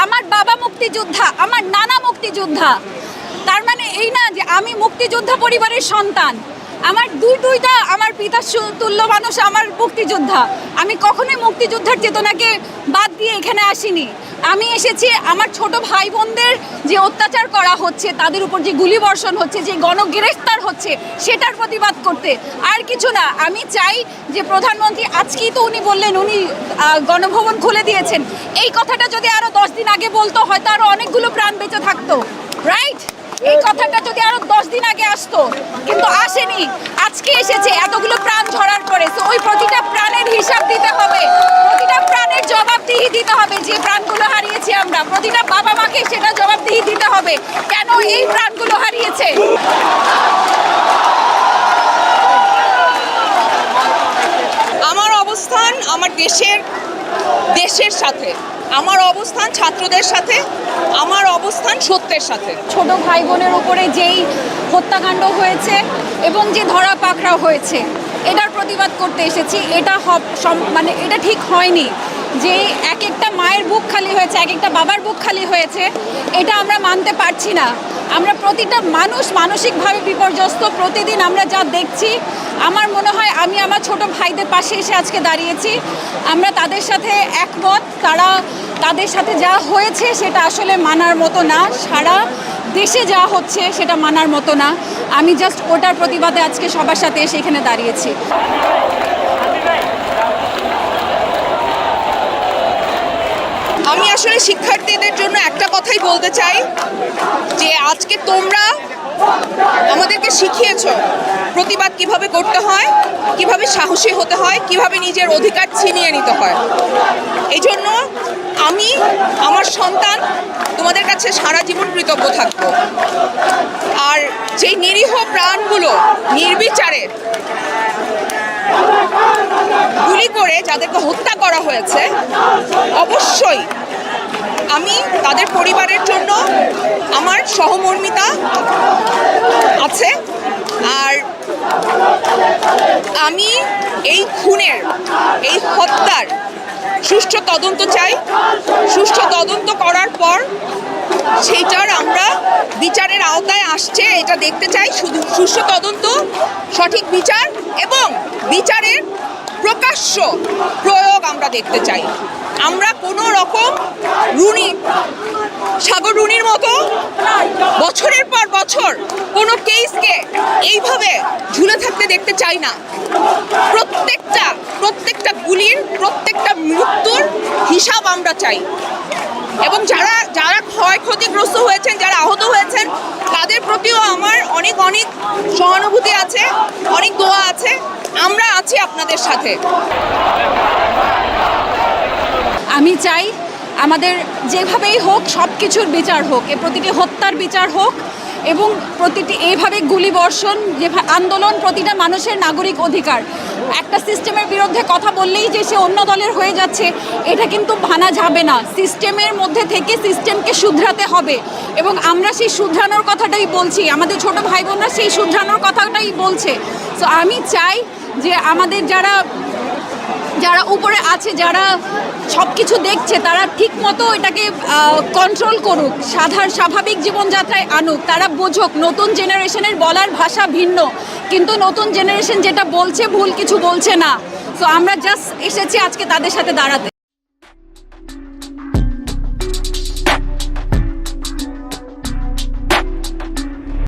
আমার বাবা মুক্তিযোদ্ধা, আমার নানা মুক্তিযোদ্ধা। তার মানে এই না যে আমি মুক্তিযোদ্ধা পরিবারের সন্তান। আমার দুইটা আমার পিতা তুল্য মানুষ আমার মুক্তিযোদ্ধা। আমি কখনোই মুক্তিযোদ্ধার চেতনাকে বাদ দিয়ে এখানে আসিনি। আমি এসেছি আমার ছোট ভাই বোনদের যে অত্যাচার করা হচ্ছে, তাদের উপর যে গুলিবর্ষণ হচ্ছে, যে গণগ্রেফতার হচ্ছে, সেটার প্রতিবাদ করতে, আর কিছু না। আমি চাই যে প্রধানমন্ত্রী আজকেই তো উনি বললেন উনি গণভবন খুলে দিয়েছেন, এই কথাটা যদি আরও 10 দিন আগে বলতো হয়তো আরও অনেকগুলো প্রাণ বেঁচে থাকতো, রাইট? এই কথাটা যদি আরো 10 দিন আগে আসতো, কিন্তু আসেনি, আজকে এসেছে এতগুলো প্রাণ ঝরার পরে। তো ওই প্রতিটা প্রাণের হিসাব দিতে হবে, প্রতিটা প্রাণের জবাবদিহি দিতে হবে। যে প্রাণগুলো হারিয়েছি আমরা, প্রতিটা বাবা মাকে সেটা জবাবদিহি দিতে হবে কেন এই প্রাণগুলো হারিয়েছে। আমার অবস্থান আমার দেশের সাথে, আমার অবস্থান ছাত্রদের সাথে, আমার অবস্থান সত্যের সাথে। ছোট ভাই বোনের উপরে যেই হত্যাকাণ্ড হয়েছে এবং যে ধরা পাকড়াও হয়েছে, এটার প্রতিবাদ করতে এসেছি। এটা মানে এটা ঠিক হয়নি যে এক একটা মায়ের বুক খালি হয়েছে, এক একটা বাবার বুক খালি হয়েছে, এটা আমরা মানতে পারছি না। আমরা প্রতিটা মানুষ মানসিকভাবে বিপর্যস্ত। প্রতিদিন আমরা যা দেখছি, আমার মনে হয় আমি আমার ছোট ভাইদের পাশে এসে আজকে দাঁড়িয়েছি। আমরা তাদের সাথে একমত। তাদের সাথে যা হয়েছে সেটা আসলে মানার মতো না, সারা দেশে যা হচ্ছে সেটা মানার মতো না। আমি জাস্ট ওটার প্রতিবাদে আজকে সবার সাথে এসে এখানে দাঁড়িয়েছি। আমি আসলে শিক্ষার্থীদের জন্য একটা কথাই বলতে চাই যে আজকে তোমরা আমাদেরকে শিখিয়েছো প্রতিবাদ কিভাবে করতে হয়, কিভাবে সাহসী হতে হয়, কিভাবে নিজের অধিকার ছিনিয়ে নিতে হয়। এই জন্য আমি আমার সন্তান তোমাদের কাছে সারা জীবন কৃতজ্ঞ থাকবো। আর যেই নিরীহ প্রাণগুলো নির্বিচারে গুলি করে যাদেরকে হত্যা করা হয়েছে, অবশ্যই আমি তাদের পরিবারের জন্য আমার সহমর্মিতা আছে। আর আমি এই খুনের, এই হত্যার সুষ্ঠু তদন্ত চাই। সুষ্ঠু তদন্ত করার পর সেইটার আমরা বিচারের আওতায় আসছে এটা দেখতে চাই। শুধু সুষ্ঠু তদন্ত, সঠিক বিচার এবং বিচারের প্রকাশ্য প্রয়োগ আমরা দেখতে চাই। আমরা কোনো রকম সাগর রুনির মতো বছরের পর বছর কোনো কেসকে এইভাবে ঝুলে থাকতে দেখতে চাই না। প্রত্যেকটা গুলির, প্রত্যেকটা মৃত্যুর হিসাব আমরা চাই। এবং যারা ক্ষয়ক্ষতিগ্রস্ত হয়েছেন, যারা আহত হয়েছেন, তাদের প্রতিও আমার অনেক সহানুভূতি আছে, অনেক দোয়া আছে। আমরা আছি আপনাদের সাথে। আমি চাই আমাদের যেভাবেই হোক সব কিছুর বিচার হোক, প্রতিটি হত্যার বিচার হোক এবং প্রতিটি এইভাবে গুলিবর্ষণ যে আন্দোলন প্রতিটা মানুষের নাগরিক অধিকার। একটা সিস্টেমের বিরুদ্ধে কথা বললেই যে সে অন্য দলের হয়ে যাচ্ছে, এটা কিন্তু ভানা যাবে না। সিস্টেমের মধ্যে থেকে সিস্টেমকে শুধরাতে হবে এবং আমরা সেই শুধরানোর কথাটাই বলছি। আমাদের ছোট ভাই বোনরা সেই শুধরানোর কথাটাই বলছে। সো আমি চাই যে আমাদের যারা উপরে আছে, যারা সব কিছু দেখছে, তারা ঠিক মতো এটাকে কন্ট্রোল করুক, স্বাভাবিক জীবনযাত্রায় আনুক। তারা বুঝুক নতুন জেনারেশনের বলার ভাষা ভিন্ন, কিন্তু নতুন জেনারেশন যেটা বলছে ভুল কিছু বলছে না। সো আমরা জাস্ট এসেছি আজকে তাদের সাথে দাঁড়াতে।